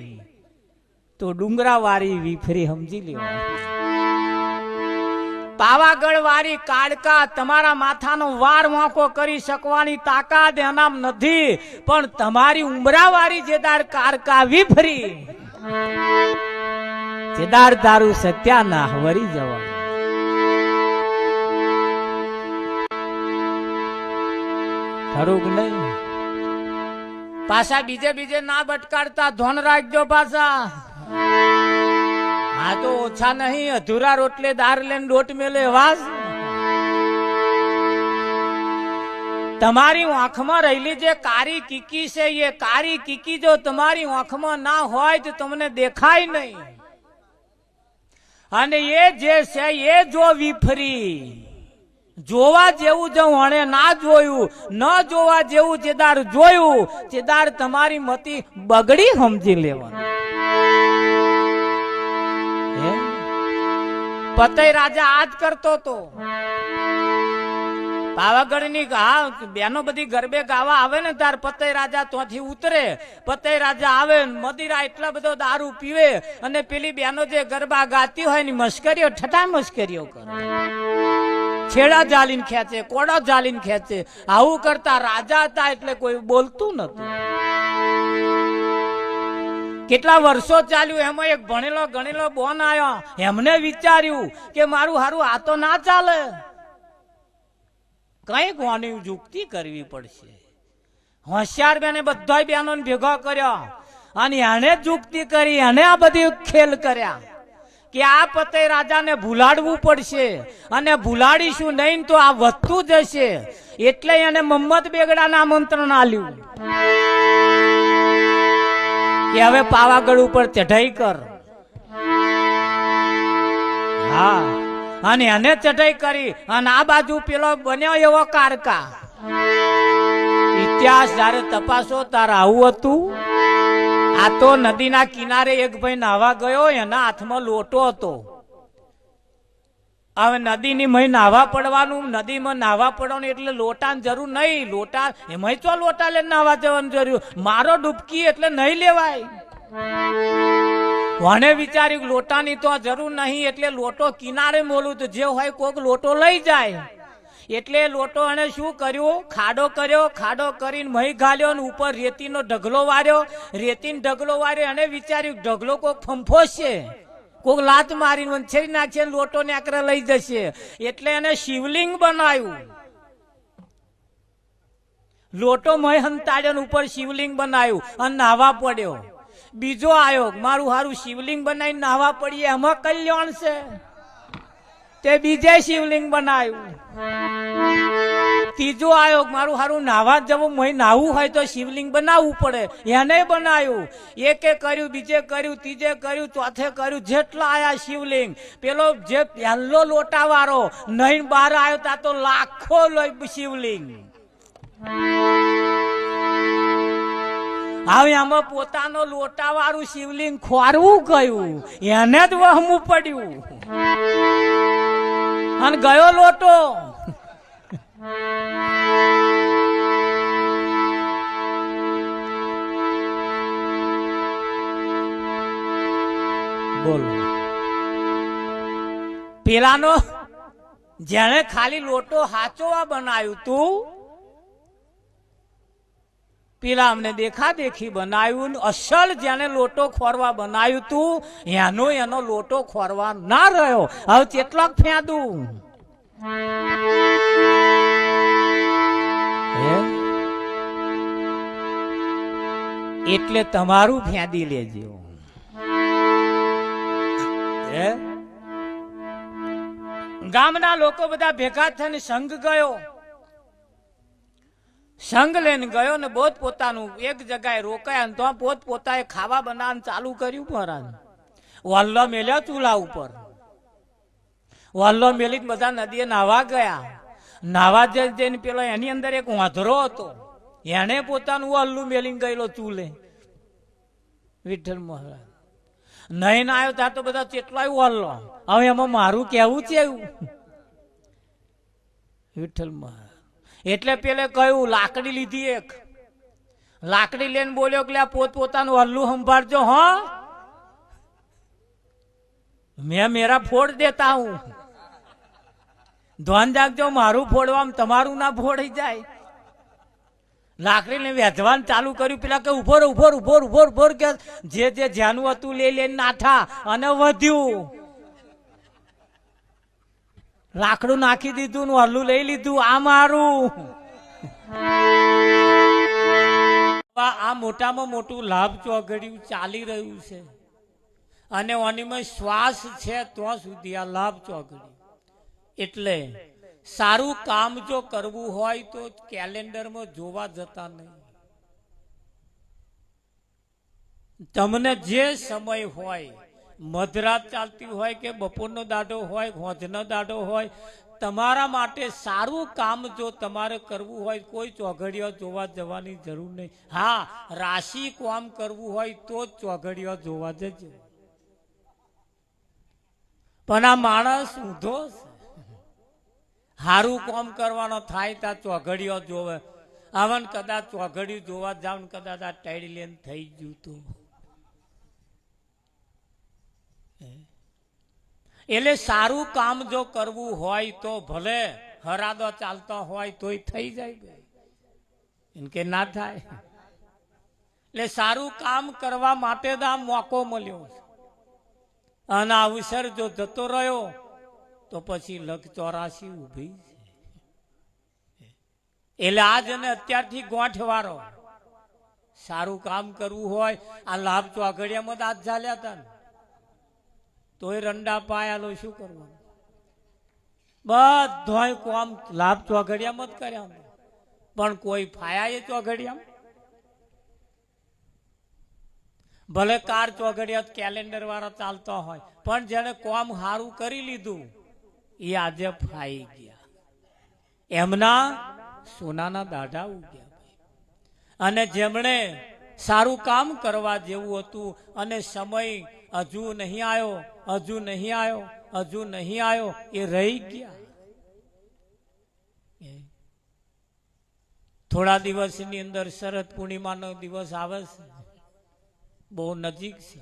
તો ડુંગરાવારી વિફરી. સમજી લેવા. પાવાગઢ વાળી કાળકા તમારા માથાનો વાર વાંકો કરી શકવાની તાકાત એનામ નથી, પણ તમારી ઉમરાવાળી જેદાર કાળકા વિફરી જેદાર દારૂ સત્યાના વરી જવા. ખરું કે નહીં? પાછા બીજે ના બટકાડતા ધોન રાખજો. પાછા આ તો ઓછા નહીં, અધૂરા રોટલે દાર લઈને લોટ મેલે વાસ. તમારી આંખમાં રહેલી જે કારી કીકી છે એ કારી કીકી જો તમારી આંખમાં ના હોય તો તમને દેખાય નહીં, અને એ જે છે એ જો વિફરી જોવા જેવું જો હણે ના જોયું, ન જોવા જેવું જેદાર જોયું જેદાર તમારી મતી બગડી. સમજી લેવાનું. પતય રાજા આજ કરતો તો. પાવાગઢ ની બેનો બધી ગરબે ગાવા આવે ને તાર પતય રાજા ત્યાંથી ઉતરે. પતય રાજા આવે મદિરા એટલા બધો દારૂ પીવે અને પેલી બેનો જે ગરબા ગાતી હોય ની મસ્કરીઓ ઠઠા મસ્કરીઓ કરે, છેડા જાલીને ખેંચે, કોડા જાલીને ખેંચે. આવું કરતા રાજા હતા એટલે કોઈ બોલતું નતું. કેટલા વર્ષો ચાલ્યું. એમાં એક ભણેલો ગણેલો બોન આવ્યો. એમને વિચાર્યું કે મારું હારું આ તો ના ચાલે, કઈક વાની યુક્તિ કરવી પડશે. હોશિયાર બેને બધા બેનો ભેગો કર્યો અને એને યુક્તિ કરી, એને આ બધી ખેલ કર્યા કે આ પતય રાજાને ભૂલાડવું પડશે, અને ભૂલાડીશું નહીં તો આ વધતું જશે. એટલે એને મમ્મદ બેગડાના આમંત્રણ આલ્યું કે હવે પાવાગઢ ઉપર ચઢાઈ કર. હા, અને એને ચઢાઈ કરી અને આ બાજુ પેલો બન્યો એવો કારકા. ઇતિહાસ જયારે તપાસો તારે આવું હતું. આ તો નદીના કિનારે એક ભાઈ નાવા ગયો, એના હાથમાં લોટો હતો. હવે નદીની મહી નાવા પડવાનું, નદીમાં નાવા પડવાનું એટલે લોટાની જરૂર નહીં. લોટા એમાં તો લોટા લઈને નાવા જવાનું જરૂર. મારો ડૂબકી એટલે નહીં લેવાય. મને વિચાર્યું લોટાની તો જરૂર નહીં એટલે લોટો કિનારે મોલું તો જે હોય કોક લોટો લઈ જાય. એટલે લોટો એને શું કર્યું? ખાડો કર્યો. ખાડો કરીને મહી ઘાલ્યો ને ઉપર રેતીનો ઢગલો વાર્યો. રેતીનો ઢગલો વાર્યો. એને વિચાર્યું ઢગલો કોક ફંફોશે, કોક લાત મારીને વંછેરી નાખશે, લોટો ને આકરે લઈ જશે. એટલે એને શિવલિંગ બનાવ્યું. લોટો મહી હંતાડ્યો ઉપર શિવલિંગ બનાવ્યું અને નાવા પડ્યો. બીજો આવ્યો, મારું હારું શિવલિંગ બનાવીને નાવા પડીએ એમાં કલ્યાણ છે. તે બીજે શિવલિંગ બનાવ્યું. ત્રીજો આવ્યો મારું હારું નાવા જવું મય નાવું હોય તો શિવલિંગ બનાવવું પડે, એને બનાવ્યું. એકે કર્યું, બીજે કર્યું, ત્રીજે કર્યું, ચોથે કર્યું, જેટલા આયા શિવલિંગ. પેલો જે પહેલો લોટાવાળો નહીં બહાર આવ્યો તા તો લાખો શિવલિંગ. હવે આમાં પોતાનો લોટાવાળું શિવલિંગ ખોરવું ગયું, એને જ વહમું પડ્યું અને ગયો લોટો. બોલો, પેલાનો જેને ખાલી લોટો હાચોવા બનાવ્યું તું, પેલા અમને દેખા દેખી બનાવ્યું. અસલ જેને લોટો ખોરવા બનાવ્યું તું એનો લોટો ખોરવા ના રહ્યો. હવે કેટલાક ફેંદું એટલે તમારું ફેંદી લેજો. ગામના લોકો બધા ભેગા થઈને સંઘ ગયો. સંઘ લઈને ગયો ને પોત પોતાનું એક જગ્યાએ રોકાયા તો પોત પોતાએ ખાવા બનાવવાનું ચાલુ કર્યું. મહારાજ વલ્લો મેલ્યો ચૂલા ઉપર, વલ્લો મેલી બધા નદીએ નાવા ગયા. નાવા જઈને પેલો એની અંદર એક વાંધરો હતો, એને પોતાનું વલ્લું મેલીને ગયેલો ચૂલે. વિઠ્ઠલ મહારાજ નહીં આવ્યો ત્યાં તો બધા કેટલાય વલ્લો. હવે એમાં મારું કેવું છે એવું? વિઠ્ઠલ મહારાજ એટલે પેલે કહ્યું લાકડી લીધી, એક લાકડી લઈને બોલ્યો કે પોત પોતાનું હલ્લું સંભાળજો. હા, મેં મેરા ફોડ દેતા હું, ધ્યાન રાખજો મારું ફોડવામાં તમારું ના ફોડી જાય. લાકડીને વેચવાનું ચાલુ કર્યું. પેલા કે ઉભો ઉભો ઉભો ઉભો ઉભો કે જે જે જ્યાંનું હતું લઈ લઈને નાઠા અને વધ્યું. લાકડું નાખી દીધું, હલ્લું લઈ લીધું. આ મારું આ મોટામાં મોટું લાભ ચોઘડિયું ચાલી રહ્યું છે અને ઓનીમાં શ્વાસ છે ત્યાં સુધી આ લાભ ચોઘડિયું. એટલે સારું કામ જો કરવું હોય તો કેલેન્ડરમાં જોવા જતા નહીં. તમને જે સમય હોય, મધરાત ચાલતી હોય કે બપોરનો દાડો હોય, હોજનો દાડો હોય, તમારા માટે સારું કામ જો તમારે કરવું હોય કોઈ ચોઘડિયો જોવા જવાની જરૂર નહીં. હા, રાશિ કામ કરવું હોય તો જ ચોઘડિયો જોવા જજો. પણ આ માણસ ઊંધો છે. સારું કામ કરવાનો થાય ત્યાં ચોઘડિયો જોવે. આવન કદાચ ચોઘડિયું જોવા જાવ ને કદાચ આ ટાઈડ લઈને થઈ ગયું તું. એટલે સારું કામ જો કરવું હોય તો ભલે હરાદો ચાલતો હોય તોય થઈ જાય, એમ કે ના થાય. એટલે સારું કામ કરવા માટે જ આ મોકો મળ્યો અને આ અવસર જો જતો રહ્યો તો પછી લખ 84 ઊભી છે. એટલે આજ અને અત્યારથી ગોઠવારો સારું કામ કરવું હોય. આ લાભ ચોઘડિયામાં જ આજ ચાલ્યા હતા ને તોય રંડા પાયાલો શું કરવાનું? બધોય કામ લાભ ચોઘડિયામાં જ કર્યા, પણ કોઈ ફાયા એ ચોઘડિયામાં. ભલે કાર ચોઘડિયા કેલેન્ડર વાળા ચાલતો હોય, પણ જેને કામ સારું કરી લીધું એ આજે ફાઈ ગયા. એમના સોનાના દાઢા ઉગ્યા. અને જેમણે સારું કામ કરવા જેવું હતું અને સમય હજુ નહીં આવ્યો, હજુ નહીં આવ્યો, હજુ નહીં આવ્યો, એ રહી ગયા. થોડા દિવસની અંદર શરદ પૂર્ણિમાનો દિવસ આવે છે, બહુ નજીક છે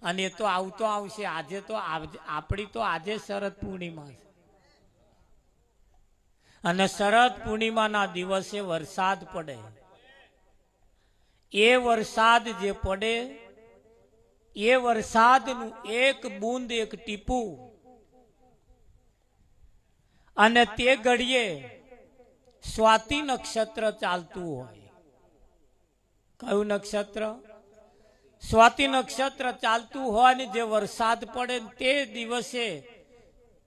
અને એ તો આવતો આવશે. આજે તો આપણી તો આજે શરદ પૂર્ણિમા છે અને શરદ પૂર્ણિમાના દિવસે વરસાદ પડે. એ વરસાદ જે પડે એ વરસાદનું એક બૂંદ, એક ટીપું, અને તે ઘડીએ સ્વાતિ નક્ષત્ર ચાલતું હોય. કયું નક્ષત્ર? સ્વાતિ નક્ષત્ર ચાલતું હોય ને જે વરસાદ પડે તે દિવસે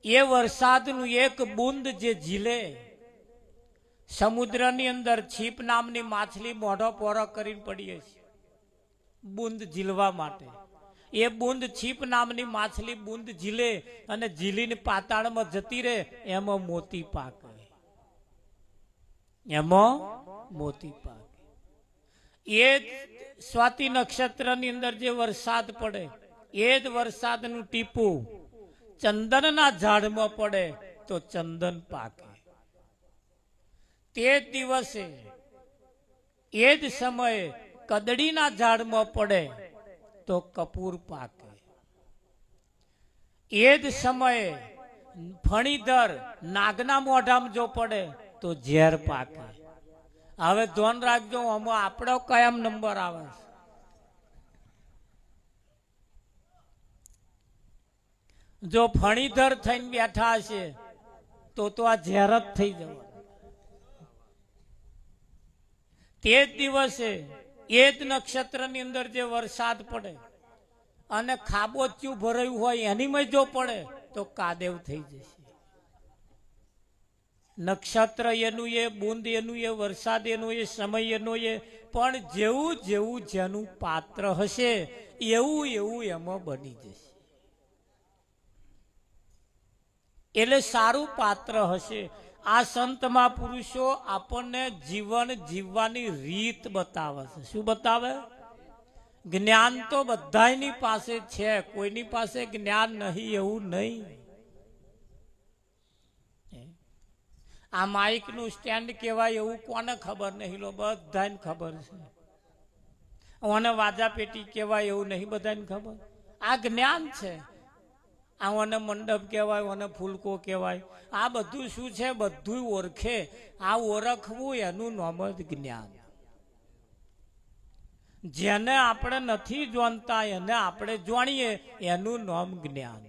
એ વરસાદનું એક બૂંદ જે ઝીલે સમુદ્રની અંદર છીપ નામની માછલી મોઢો પોરો કરીને પડીએ છે બુંદ ઝીલવા માટે. એ બુંદ છીપ નામની માછલી બુંદ ઝીલે અને ઝીલીને પાતાળમાં જતી રહે, એમાં મોતી પાકે. એમાં મોતી પાકે. એ સ્વાતિ નક્ષત્રની અંદર જે વરસાદ પડે, એ જ વરસાદનું ટીપું ચંદનના ઝાડમાં પડે તો ચંદન પાકે. તે જ દિવસે એ જ સમયે કદડીના ઝાડમાં પડે તો કપૂર પાકે. એ જ સમયે ફણીધર નાગના મોઢામાં જો પડે તો ઝેર પાકે. હવે ધ્યાન રાખજો, આમાં આપણો કયામ નંબર આવે છે? જો ફણીધર થઈને બેઠા હશે તો આ ઝેર જ થઈ જવા. તે જ દિવસે એ જ નક્ષત્રની અંદર જે વરસાદ પડે અને ખાબોચિયું ભરાયું હોય એનીમાં જો પડે તો કાદેવ થઈ જશે. નક્ષત્ર એનું એ, બુંદ એનું એ, વરસાદ એનો એ, સમય એનો એ, પણ જેવું જેવું જેનું પાત્ર હશે એવું એવું એમાં બની જશે. એટલે સારું પાત્ર હશે. આ સંત મહાપુરુષો આપણને જીવન જીવવાની રીત બતાવે છે. શું બતાવે? જ્ઞાન તો બધાની પાસે છે, કોઈની પાસે જ્ઞાન નહીં એવું નહીં. આ માઇક નું સ્ટેન્ડ કહેવાય એવું કોને ખબર નહીં? લો, બધાને ખબર છે. ઓને વાજા પેટી કહેવાય એવું નહીં, બધાને ખબર. આ જ્ઞાન છે. આને મંડપ કહેવાય, ઓને ફૂલકો કહેવાય. આ બધું શું છે? બધું ઓળખે. આ ઓળખવું એનું નામ જ જ્ઞાન. જેને આપણે નથી જાણતા એને આપણે જાણીએ એનું નામ જ્ઞાન.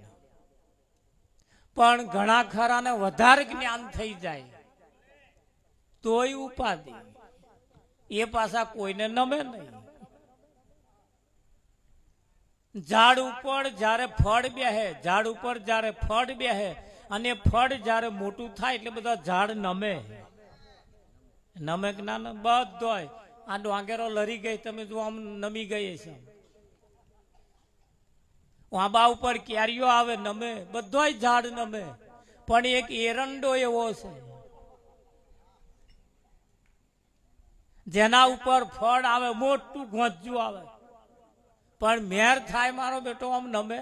પણ ઘણા ખરાને વધારે જ્ઞાન થઈ જાય તોય ઉપાધિ. એ પાછા કોઈને નમે નહીં. ઝાડ ઉપર જ્યારે ફળ બેહે, ઝાડ ઉપર જ્યારે ફળ બેહે અને ફળ જ્યારે મોટું થાય એટલે બધા ઝાડ નમે. નમે કે ના? બધોય આ ડોંગેરો લરી ગઈ, તમે જો આમ નમી ગઈ છે. આંબા ઉપર કેરીઓ આવે, નમે. બધોય ઝાડ નમે. પણ એક એરંડો એવો છે જેના ઉપર ફળ આવે, મોટું ઘોંચું આવે, પણ મેર થાય મારો બેટો આમ નમે.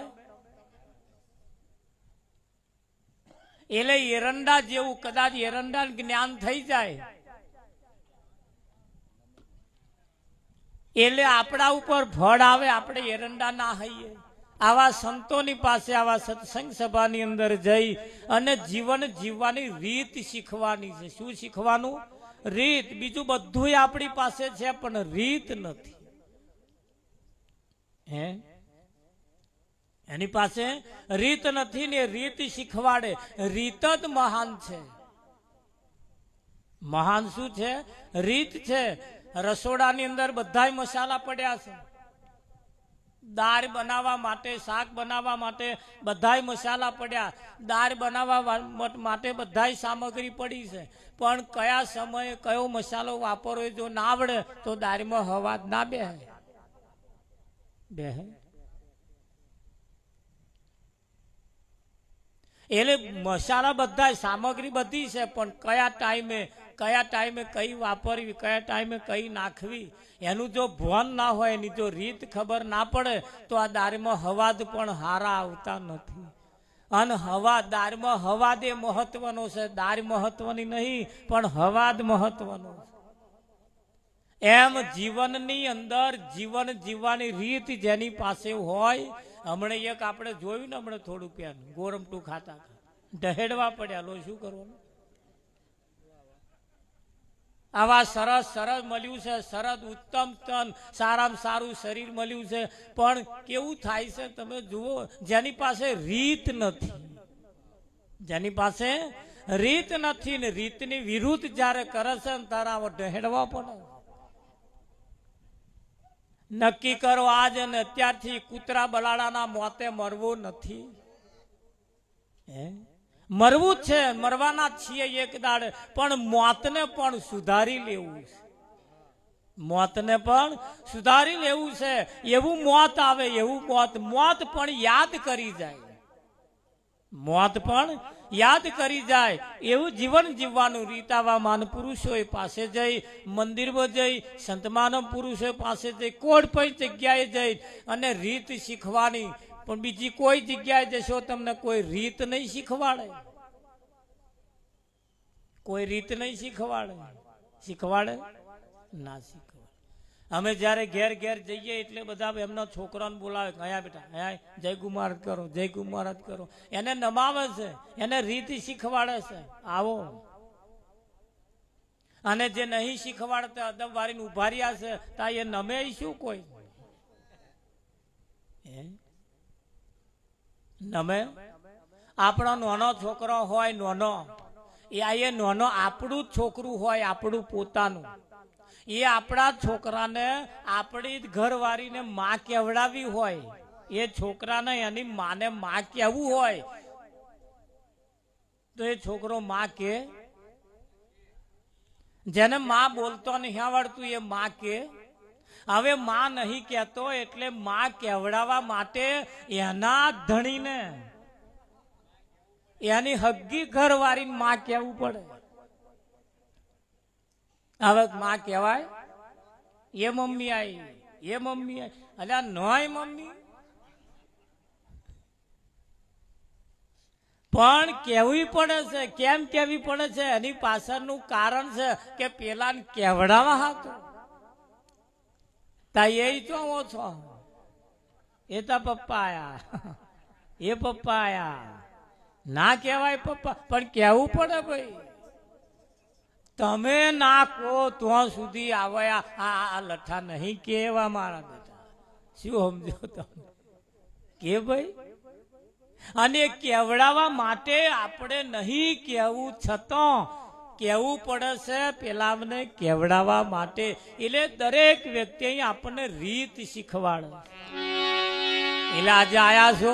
એટલે એરંડા જેવું કદાચ એરંડા જ્ઞાન થઈ જાય એટલે આપણા ઉપર ફળ આવે, આપણે એરંડા ના હઈએ. આવા સંતોની પાસે, આવા સત્સંગ સભાની અંદર જઈ અને જીવન જીવવાની રીત શીખવાની છે. શું શીખવાનું? રીત. બીજું બધું આપણી પાસે છે પણ રીત નથી. હે, એની પાસે રીત નથી ને રીત શીખવાડે. રીત જ મહાન છે. મહાન શું છે? રીત છે. રસોડાની અંદર બધાય મસાલા પડ્યા છે. દાળ બનાવવા માટે, શાક બનાવવા માટે બધાય મસાલા પડ્યા. દાળ બનાવવા માટે બધાય સામગ્રી પડી છે. પણ કયા સમયે કયો મસાલો વાપરવો જો ના આવડે તો દાળમાં હવા જ ના બેહે. એટલે મસાલા બધા, સામગ્રી બધી છે, પણ કયા ટાઈમે કઈ વાપરવી, કયા ટાઈમે કઈ નાખવી એનું જો ભાન ના હોય, એની જો રીત ખબર ના પડે તો આ દાળમાં હવાદ પણ હારા આવતા નથી. અને દાળમાં હવાદ એ મહત્વનો છે. દાળ મહત્વની નહીં પણ હવાદ મહત્વનો છે. એમ જીવનની અંદર જીવન જીવવાની રીત જેની પાસે હોય. હમણાં એક આપણે જોયું ને, હમણાં થોડું પ્યાન ગોરમટું ખાતા ઢહેડવા પડ્યા. લો, શું કરવાનું? આવા સરસ સરસ મળ્યું છે, સરસ ઉત્તમ તન, સારામાં સારું શરીર મળ્યું છે, પણ કેવું થાય છે તમે જુઓ. જેની પાસે રીત નથી, જેની પાસે રીત નથી ને રીતની વિરુદ્ધ જ્યારે કરે છે ને તારા ઢહેડવા પડે. નક્કી કરો આજ અને અત્યારથી કૂતરા બલાડાના મોતે મરવું નથી. મરવું જ છે, મરવાના જ છીએ એક દાડે, પણ મોતને પણ સુધારી લેવું છે. મોતને પણ સુધારી લેવું છે. એવું મોત આવે, એવું મોત પણ યાદ કરી જાય, મોત પણ યાદ કરી જાય એવું જીવન જીવવાનું. રીતાવા માન પુરુષો પાસે જઈ, મંદિરમાં જઈ, સંતમાન પુરુષો પાસે જઈ, કોઈ પણ જગ્યાએ જઈ અને રીત શીખવાની. પણ બીજી કોઈ જગ્યાએ જશો તમને કોઈ રીત નહીં શીખવાડે, કોઈ રીત નહીં શીખવાડે. શીખવાડે ના શીખવાડે. અમે જ્યારે ઘેર ઘેર જઈએ એટલે બધા એમના છોકરાને બોલાવે, ગયા બેટા હયા જય ગુમારત કરો, જય ગુમારત કરો. એને નમાવે છે, એને રીત શીખવાડે છે, આવો. અને જે નહીં શીખવાડતા અદબ વારીને ઉભા રહ્યા છે તા એ નમે શું કોઈ નમે? આપણો નાનો છોકરો હોય, નાનો એ નાનો આપણું જ છોકરું હોય, આપણું પોતાનું. એ આપણા છોકરાને આપણી ઘરવાળીને માં કહેવડાવી હોય, એ છોકરાને એની માને માં કહેવું હોય તો એ છોકરો માં કે. જેને માં બોલતો નહીં આવડતું એ માં કે. હવે માં નહીં કહેતો એટલે માં કહેવડાવવા માટે એના ધણીને, એની હગ્ગી ઘરવાળીને માં કહેવું પડે. હવે માં કહેવાય એ મમ્મી આવી, એ મમ્મી આવી. અલ્યા નોય મમ્મી, પણ કેવી પડે છે. કેમ કેવી પડે છે? એની પાછળનું કારણ છે કે પેલાને કહેવડાવા હતું. તા એ ચોવો છો, એ તા પપ્પા આયા, એ પપ્પા આયા. ના કહેવાય પપ્પા, પણ કહેવું પડે ભાઈ. તમે ના કહો ત્યાં સુધી આવે આ લઠ્ઠા નહીં કેવા મારા બેટા. શું સમજો તમે કે ભાઈ? અને કહેવડાવવા માટે આપણે નહીં કહેવું છતાં કહેવું પડે છે પેલાને કહેવડાવવા માટે. એટલે દરેક વ્યક્તિ આપણને રીત શીખવાડે. એટલે આજે આયા છો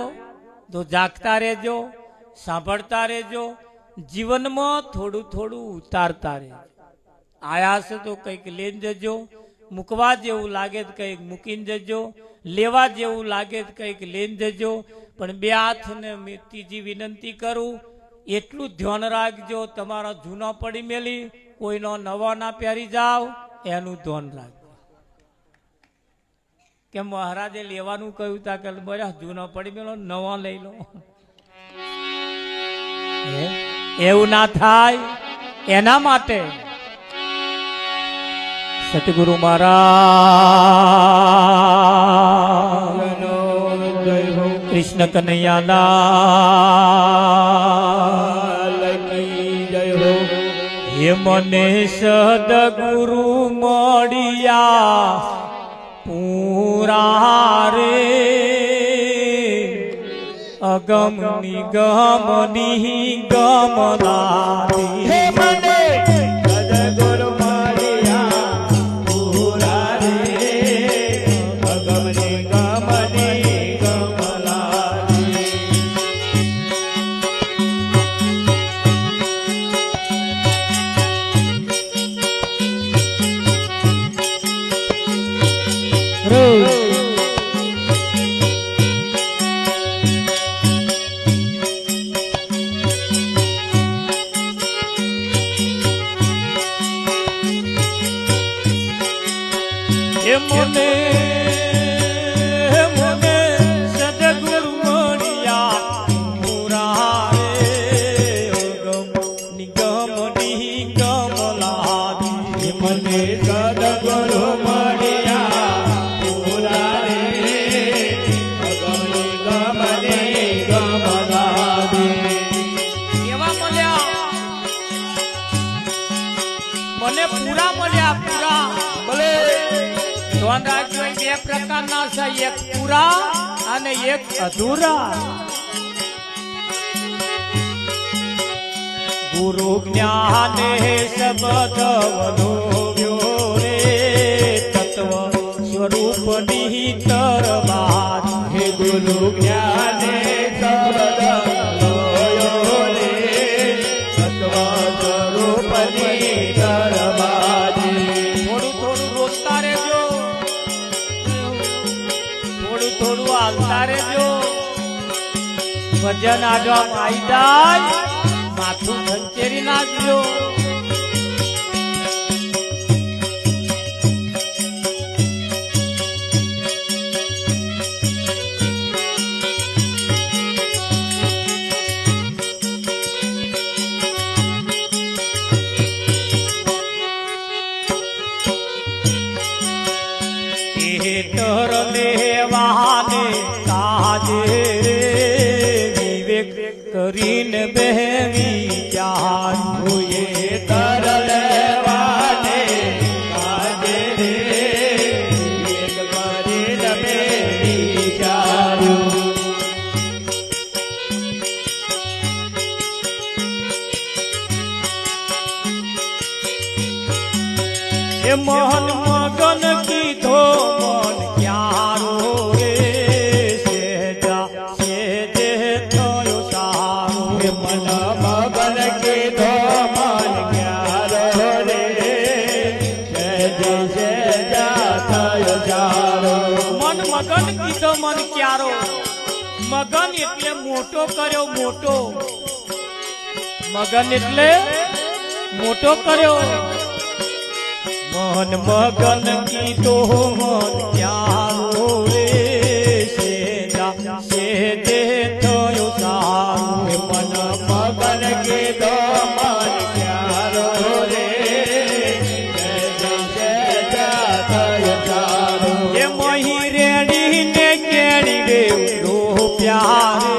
તો જાગતા રહેજો, સાંભળતા રહેજો, જીવનમાં થોડું થોડું ઉતારતા રહેજો. આયા છે તો કંઈક લઈને જજો, મૂકવા જેવું લાગે તો કંઈક મૂકીને જજો, લેવા જેવું લાગે તો કંઈક લઈને જજો. પણ બે હાથને ત્રીજી વિનંતી કરું, એટલું ધ્યાન રાખજો, તમારા જૂના પડી મેલી કોઈનો નવા ના પહેરી જાવ એનું ધ્યાન રાખજો. કે મહારાજે લેવાનું કહ્યું તા કે બધા જૂનો પડી મેલો, નવા લઈ લો. એવું ના થાય એના માટે સતગુરુ મહારાજ કૃષ્ણ કનૈયાના હે મને સદગુરુ મળ્યા પૂરા રે, અગમ નિગમ નિગમનારી. હે મને સદગુરુ મળ્યા પૂરા રે, અગમ નિગમ નિગમનારી. મને સદગુરુ મળ્યા પૂરા રે, અગમ નિગમ નિગમનારી. મને સદગુરુ મળ્યા પૂરા રે, અગમ નિગમ નિગમનારી. કેવા મળ્યા? મને પૂરા મળ્યા, પૂરા. ભલે ધ્યાન રાખજો, બે પ્રકારના છે, એક પૂરા અને એક અધૂરા. ગુરુ જ્ઞાને શબ્દ વનોવ્યો રે, તત્વ સ્વરૂપ નિહિતર બાદ. હે ગુરુ જ્ઞાને શબ્દ વનોવ્યો રે, ભજન આડવા આવી જાય માથું ખંચેરી નાખજો. તર લેવાને કાજે વિવેક કરીને બે વિચાર એ તર લેવાને કાજે વિવેક કરીને બે વિચાર્યું. એ મોહન મગન કીધો મન ક્યારો રે સેજા સેજે થયો સારો. એ મન મગન કીધો મન ક્યારો રે સેજે સેજા થયો સારો. મન મગન કીધો મન ક્યારો. મગન એટલે મોટો કર્યો મોટો. મગન એટલે મોટો કર્યો. મન મગન કીધો મન ક્યારો રે સેજા સેજે થયો સારો. મન મગન કીધો મન ક્યારો રે સેજે સેજા થયો સારો. એ મહી રેડી ને કેડી દેવલો પ્યારે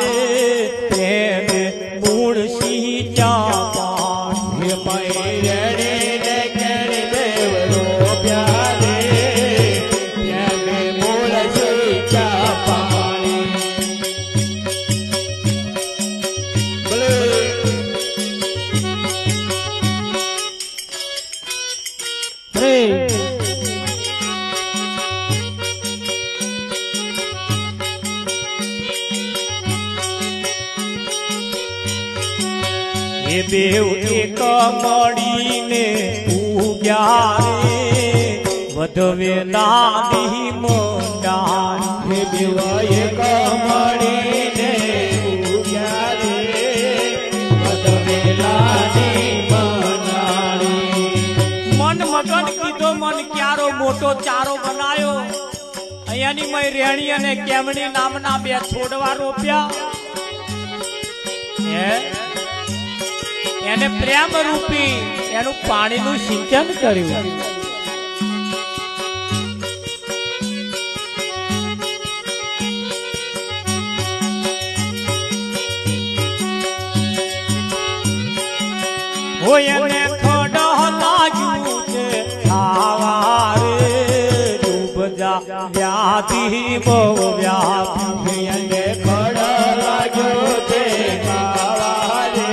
તેને મૂળ સિંચા પાન. એ મૈરડી ને કેડી દેવરો પ્યારે તેને મૂળ સિંચા પાણી. એ બેવ એક મળીને ઉગ્યા રે વધવે લાદી મંડાણ. હે બેવાએ કમળીને ઉગ્યા રે મધવેલાની બનાણી. મન મગન કીધો મન ક્યારો મોટો ચારો બનાયો. અહીંયાની મય રેણી અને કેમણી નામના બે છોડવા રોપ્યા. એને પ્રેમ રૂપી એનું પાણીનું સિંચન કર્યું. હોય એને ખડ લાગ્યું છે ખાવા રે ડૂબજા વ્યાધિ બહુ વ્યાપી. એને ખડ લાગ્યો છે ખાવા રે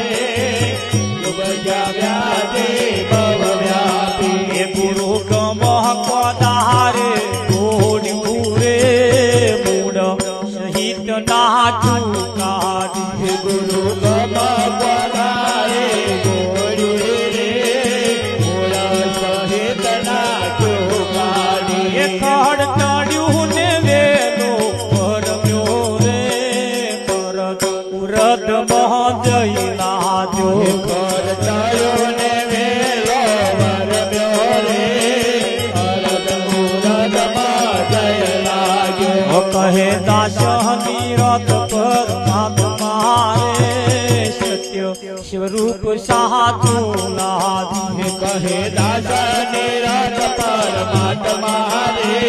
ડૂબજા વ્યાધિ બહુ વ્યાપી. એ ગુરુ ગમહ પધારે ગોડ્યું રે મૂળ સહિત નાચું કાઢી. ગુરુ ગમ પધારે ગોળ્યું રે મૂળ સહિત નાખ્યો કાઢી. એ ખડ ચડ્યું ને વેલો પરમ્યો રે પરત ઉરત મહ જઈ લાજો. કરતાયો ને વેલો વરમ્યો રે અરદ મુરદમાં જય લાગ્યો. કહે દાસની રથ પર આત્મા રે સત્ય સ્વરૂપ સાધુ લાજી. કહે દાસને રથ પરમાત્મા રે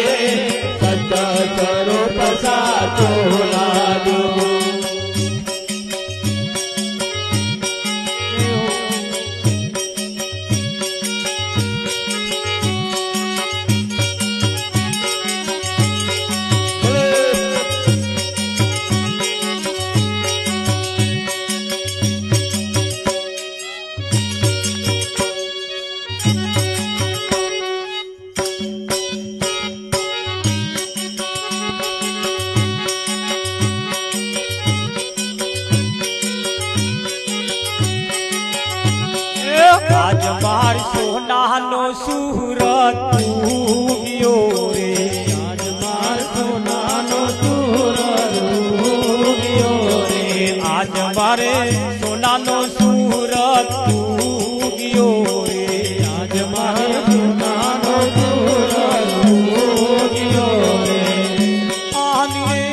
સત્ય સ્વરૂપ સાચો લાગ્યો. આજ માર સોનાનો સુરત ઉગ્યો રે. આજ માર સોનાનો સુરત ઉગ્યો રે. આજ મારે સોનાનો સુરત ઉગ્યો રે આજ મારે સોનાનો સુરત ઉગ્યો રે આને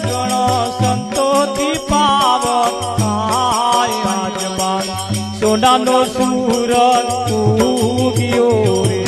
ગણ સંતોથી પાવન થાય આજ મારે સોનાનો સુરત ઉગ્યો રે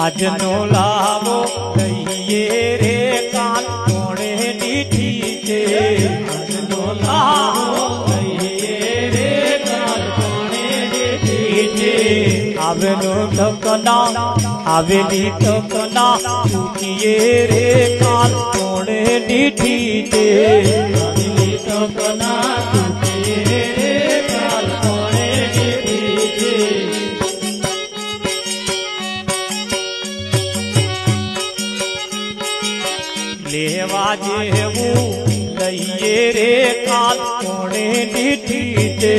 આજનો લાવો લઈએ રે કાન કોણે દીઠી છે આજનો લાવો લઈએ રે કાન કોણે દીઠી છે આવેલો તકના આવેલી તકના ચૂકીએ રે કાન કોણે દીઠી છે આવેલી તકના ચૂકીએ રે કાન કોણે દીઠી છે લેવા જેવું લઈએ રે કાલ કોણે દીઠી છે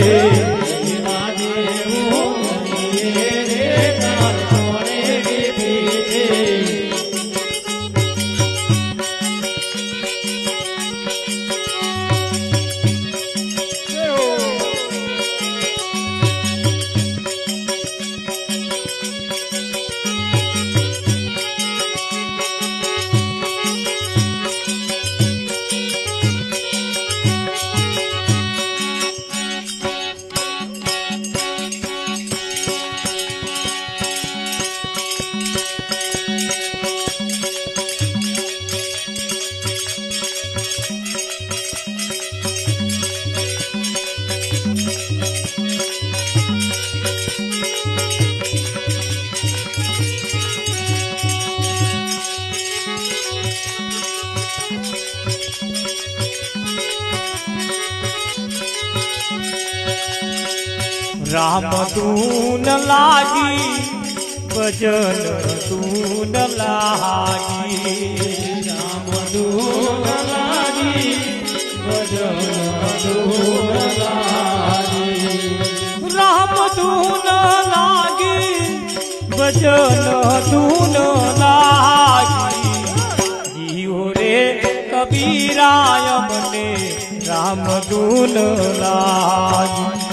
લેવા જેવું લઈએ રે કાલ કોણે દીઠી છે રામ ધૂન લાગી ભજન ધૂન લાગી રામ ધૂન લાગી ભજન ધૂન લાગી રામ ધૂન લાગી ભજન ધૂન લાગી જીવો રે કબીરાય મને રામ ધૂન લાગી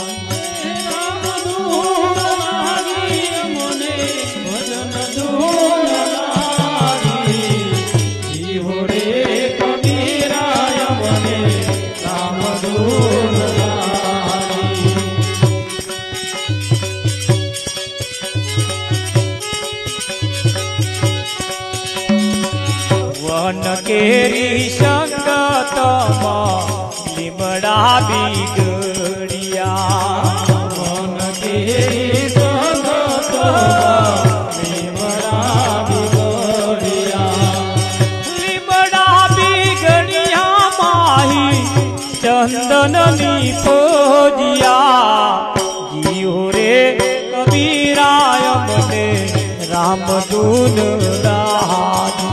વન કેરી સંગતમાં લીમડા બીગડિયા વન કેરી સંગતમાં લીમડા બીગડિયા લીમડા બીગડિયા માહી ચંદનની ફોજિયા જીવો રે કબીરાય મને રામ ધૂન લાગી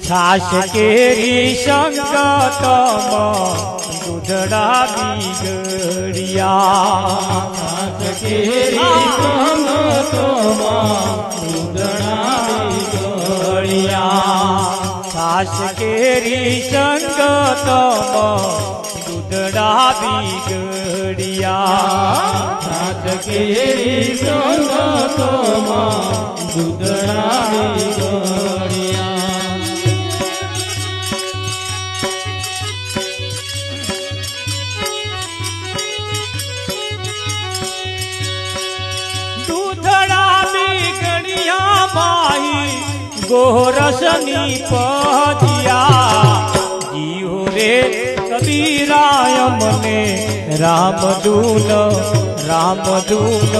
છાશ કેરી સંગતમાં દૂધડા બીગડિયા છાશ કેરી સંગતમાં દૂધડા રાસ કેરી સંગતમ દૂધડા બીગડિયા રાત કેરી સંગતમાં દૂધડા બીગડિયા દૂધડા બીગડિયા માહી ગોરસની પજિયા જીવ રે કબીરાય મને રામદૂન રામદૂન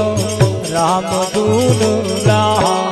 રામદૂન લા